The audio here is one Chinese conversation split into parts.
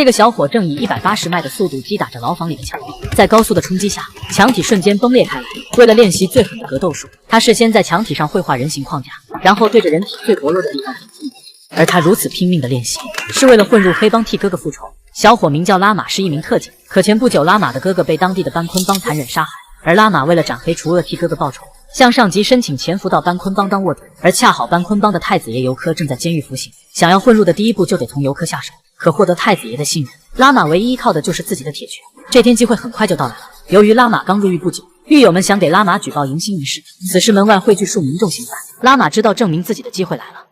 这个小伙正以180迈的速度击打着牢房里的墙壁，在高速的冲击下，墙体瞬间崩裂开来。为了练习最狠的格斗术，他事先在墙体上绘画人形框架，然后对着人体最薄弱的地方进行。而他如此拼命的练习，是为了混入黑帮替哥哥复仇。小伙名叫拉玛，是一名特警。可前不久，拉玛的哥哥被当地的班昆帮残忍杀害，而拉玛为了斩黑除恶，替哥哥报仇，向上级申请潜伏到班昆帮当卧底。而恰好班昆帮的太子爷尤科正在监狱服刑，想要混入的第一步就得从尤科下手。可获得太子爷的信任，拉玛唯一依靠的就是自己的铁拳。这天机会很快就到来了。由于拉玛刚入狱不久，狱友们想给拉玛举报迎新一事。此时门外汇聚数民众行犯，拉玛知道证明自己的机会来了，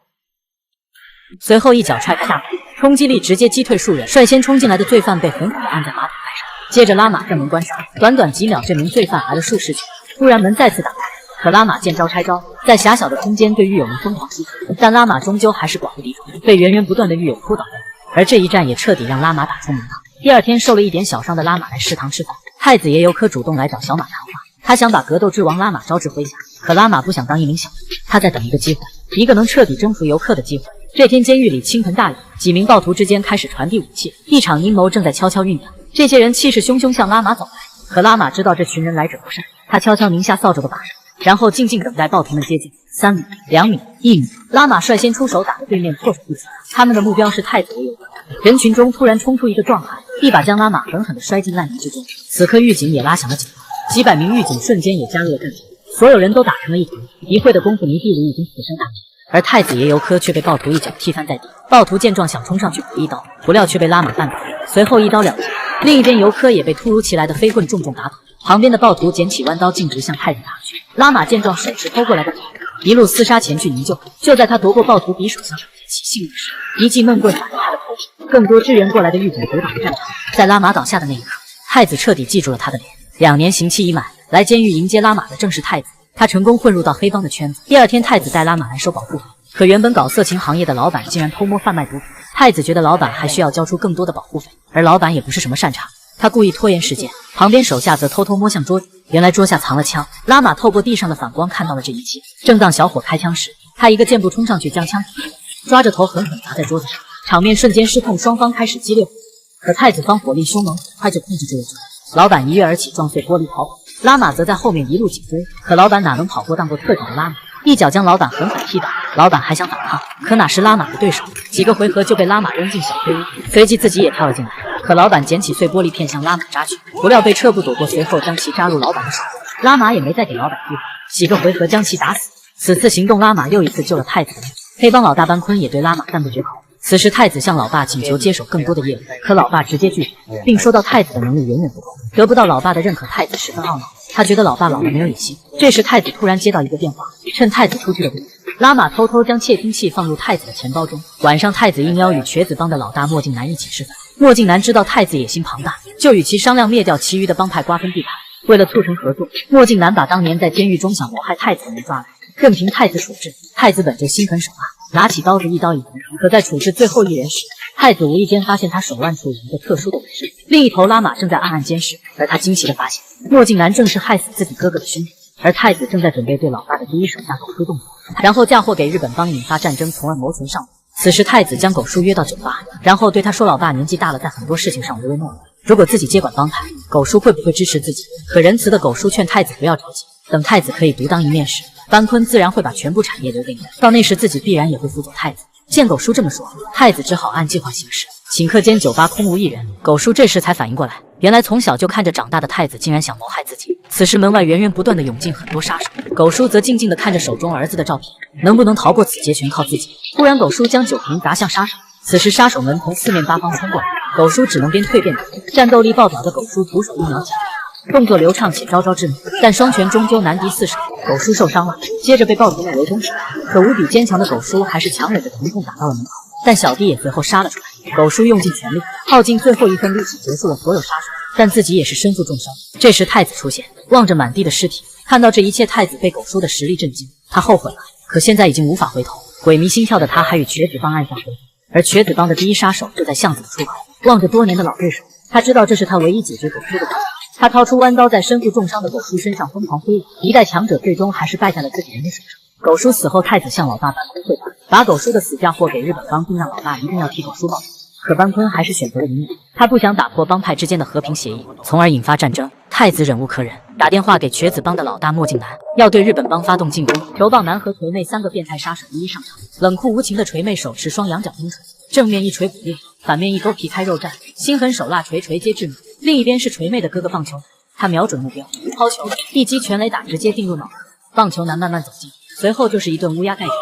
随后一脚踹开大门，冲击力直接击退数人。率先冲进来的罪犯被狠狠地按在马桶盖上，接着拉玛正门关上，短短几秒，这名罪犯挨了数十拳。突然门再次打开，可拉玛见招拆招，在狭小的空间对狱友们疯狂击退，但拉玛终究还是寡不敌众，被源源不断的狱友扑倒在地。而这一战也彻底让拉玛打出名堂。第二天受了一点小伤的拉玛来食堂吃饭，太子爷尤科主动来找小马谈话，他想把格斗之王拉玛招至麾下。可拉玛不想当一名小卒，他在等一个机会，一个能彻底征服尤克的机会。这天监狱里倾盆大雨，几名暴徒之间开始传递武器，一场阴谋正在悄悄酝酿。这些人气势汹汹向拉玛走来，可拉玛知道这群人来者不善，他悄悄拧下扫帚的把手，然后静静等待暴徒们接近。3米、2米、1米，拉玛率先出手，打得对面措手不及。他们的目标是太子爷尤克。人群中突然冲出一个壮汉，一把将拉玛狠狠地摔进烂泥之中。此刻狱警也拉响了警报，几百名狱警瞬间也加入了战斗，所有人都打成了一团。一会的功夫，泥地里已经死伤大批，而太子爷尤科却被暴徒一脚踢翻在地。暴徒见状想冲上去补一刀，不料却被拉玛绊倒，随后一刀了结。另一边尤科也被突如其来的飞棍重重打倒，旁边的暴徒捡起弯刀径直向太子打去。拉玛见状，手持偷过来的铁棍，一路厮杀前去营救。就在他夺过暴徒匕首，想捡起性命时，一记闷棍打在他的头上。更多支援过来的狱警抵挡着战场。在拉玛倒下的那一刻，太子彻底记住了他的脸。2年刑期已满，来监狱迎接拉玛的正是太子。他成功混入到黑帮的圈子。第二天，太子带拉玛来收保护费，可原本搞色情行业的老板竟然偷摸贩卖毒品。太子觉得老板还需要交出更多的保护费，而老板也不是什么善茬，他故意拖延时间，旁边手下则偷偷摸向桌子，原来桌下藏了枪。拉玛透过地上的反光看到了这一切。正当小伙开枪时，他一个箭步冲上去将枪抵住，抓着头狠狠砸在桌子上，场面瞬间失控，双方开始激烈互殴。可太子方火力凶猛，很快就控制住了局面。老板一跃而起，撞碎玻璃逃跑，拉玛则在后面一路紧追。可老板哪能跑过当过特警的拉玛，一脚将老板狠狠踢倒。老板还想反抗，可哪是拉玛的对手，几个回合就被拉玛扔进小黑屋，随即自己也跳了进来。可老板捡起碎玻璃片向拉玛扎去，不料被撤步躲过，随后将其扎入老板的手。拉玛也没再给老板机会，几个回合将其打死。此次行动，拉玛又一次救了太子的命。黑帮老大班昆也对拉玛赞不绝口。此时太子向老爸请求接手更多的业务，可老爸直接拒绝，并说到太子的能力远远不够，得不到老爸的认可，太子十分懊恼，他觉得老爸老了没有野心。这时太子突然接到一个电话，趁太子出去的功夫，拉玛偷偷将窃听器放入太子的钱包中。晚上，太子应邀与瘸子帮的老大墨镜男一起吃饭。墨镜男知道太子野心庞大，就与其商量灭掉其余的帮派，瓜分地盘。为了促成合作，墨镜男把当年在监狱中想谋害太子的人抓来，任凭太子处置。太子本就心狠手辣，拿起刀子一刀一捅。可在处置最后一人时，太子无意间发现他手腕处有一个特殊的纹身。另一头，拉玛正在暗暗监视，而他惊奇地发现，墨镜男正是害死自己哥哥的凶手。而太子正在准备对老大的第一手下狗叔动手，然后嫁祸给日本帮，引发战争，从而谋存上位。此时太子将狗叔约到酒吧，然后对他说，老爸年纪大了，在很多事情上唯唯诺诺，如果自己接管帮派，狗叔会不会支持自己？可仁慈的狗叔劝太子不要着急，等太子可以独当一面时，班昆自然会把全部产业留给你，到那时自己必然也会辅佐太子。见狗叔这么说，太子只好按计划行事。顷刻间酒吧空无一人，狗叔这时才反应过来，原来从小就看着长大的太子竟然想谋害自己。此时门外源源不断的涌进很多杀手，狗叔则静静地看着手中儿子的照片，能不能逃过此劫全靠自己。突然狗叔将酒瓶砸向杀手，此时杀手们从四面八方冲过来，狗叔只能边退边躲。战斗力爆表的狗叔徒手一秒解决，动作流畅且招招致命，但双拳终究难敌四手，狗叔受伤了，接着被暴徒们围攻起来。可无比坚强的狗叔还是强忍着疼痛打到了门口，但小弟也随后杀了出来。狗叔用尽全力，耗尽最后一份力气结束了所有杀手，但自己也是身负重伤。这时太子出现，望着满地的尸体，看到这一切，太子被狗叔的实力震惊，他后悔了，可现在已经无法回头。鬼迷心窍的他还与瘸子帮暗下合作，而瘸子帮的第一杀手就在巷子的出口。望着多年的老对手，他知道这是他唯一解决狗叔的办法。他掏出弯刀，在身负重伤的狗叔身上疯狂挥舞，一代强者最终还是败在了自己人的手上。狗叔死后，太子向老大班昆汇报，把狗叔的死嫁祸给日本帮，并让老大一定要替狗叔报仇。可班坤还是选择了隐忍，他不想打破帮派之间的和平协议，从而引发战争。太子忍无可忍，打电话给瘸子帮的老大墨镜男，要对日本帮发动进攻。球棒男和锤妹三个变态杀手一一上场，冷酷无情的锤妹手持双羊角冰锤，正面一锤骨裂，反面一勾皮开肉绽，心狠手辣，锤锤皆致命。另一边是锤妹的哥哥棒球男，他瞄准目标，抛球，一击全垒打直接定入脑壳。棒球男慢慢走近，随后就是一顿乌鸦盖拳。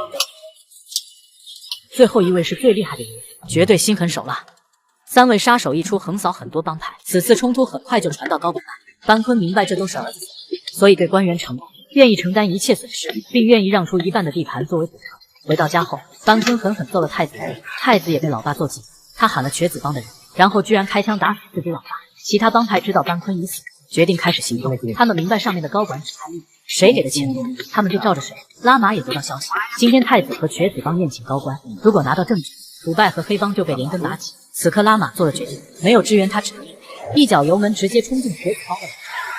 最后一位是最厉害的一位，绝对心狠手辣。三位杀手一出，横扫很多帮派。此次冲突很快就传到高本那。班坤明白这都是儿子，所以对官员承诺，愿意承担一切损失，并愿意让出一半的地盘作为补偿。回到家后，班坤狠狠揍了太子，太子也被老爸揍急，他喊了瘸子帮的人，然后居然开枪打死自己老爸。其他帮派知道班坤已死，决定开始行动。他们明白上面的高管只看利益，谁给的钱多，他们就照着谁。拉玛也得到消息，今天太子和瘸子帮宴请高官，如果拿到证据，腐败和黑帮就被连根打起。此刻拉玛做了决定，没有支援他只能一脚油门直接冲进瘸子帮的人，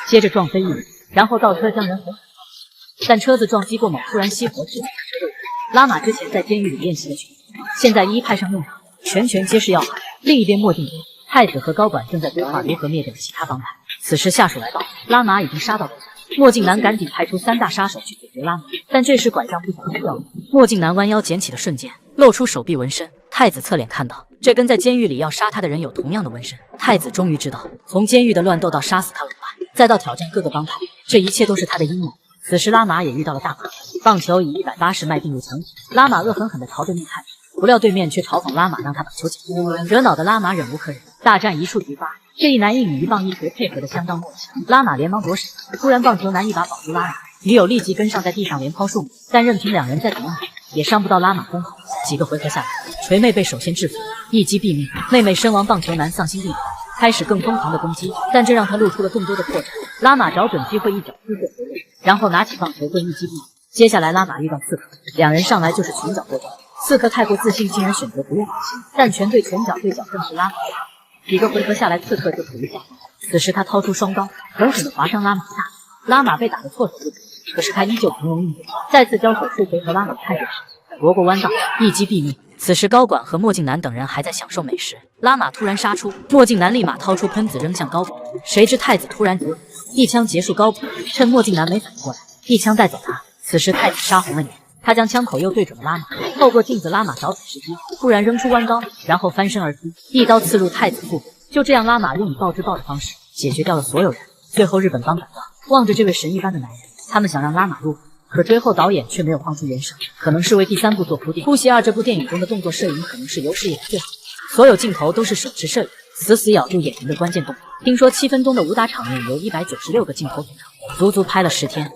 接着撞飞一人，然后倒车将人狠狠撞死。但车子撞击过猛，突然熄火，致命的车肉。拉玛之前在监狱里练习的拳，现在一派上用场，拳拳皆是要害。另一边墨镜哥、太子和高管正在规划如何灭掉其他帮派。此时下属来报，拉玛已经杀到国家。墨镜男赶紧派出三大杀手去解决拉玛，但这时管账不想知道。墨镜男弯腰捡起的瞬间，露出手臂纹身。太子侧脸看到，这跟在监狱里要杀他的人有同样的纹身。太子终于知道，从监狱的乱斗到杀死他老爸，再到挑战各个帮派，这一切都是他的阴谋。此时拉玛也遇到了大麻烦，棒球以180迈并入墙体，拉玛恶狠狠地朝对面看，不料对面却嘲讽拉玛让他把球捡，惹恼的拉玛忍无可忍，大战一触即发。这一男一女一棒一锤配合的相当默契，拉玛连忙躲闪，突然棒球男一把保住拉玛，女友立即跟上在地上连抛数秒，但任凭两人再怎么打，也伤不到拉玛分毫。几个回合下来，锤妹被首先制服，一击毙命，妹妹身亡，棒球男丧心病狂，开始更疯狂的攻击，但这让他露出了更多的破绽。拉玛找准机会一脚刺射回位，然后拿起棒球棍一击毙命。接下来拉玛遇到刺客，两人上来就是拳脚对撞，刺客太过自信，竟然选择不用武器，但拳对拳脚对脚更是拉玛的好。几个回合下来，刺客就处于下风，此时他掏出双刀，狠狠地划伤拉玛的大腿，拉玛被打得措手不及，可是他依旧从容应对，再次交手数回合，拉玛太过失误，夺过弯道，一击毙命。此时高管和墨镜男等人还在享受美食，拉玛突然杀出，墨镜男立马掏出喷子扔向高管，谁知太子突然阻止，一枪结束高管，趁墨镜男没反应过来，一枪带走他。此时太子杀红了眼，他将枪口又对准了拉玛，透过镜子拉玛找准时机，突然扔出弯刀，然后翻身而出，一刀刺入太子腹部。就这样，拉玛用以暴制暴的方式解决掉了所有人。最后日本帮赶到，望着这位神一般的男人，他们想让拉玛入伙，可追后导演却没有放出原声，可能是为第3部做铺垫。《突袭2》这部电影中的动作摄影可能是有史以来最好的，所有镜头都是手持摄影，死死咬住演员的关键动作。听说7分钟的武打场面由196个镜头组成，足足拍了10天。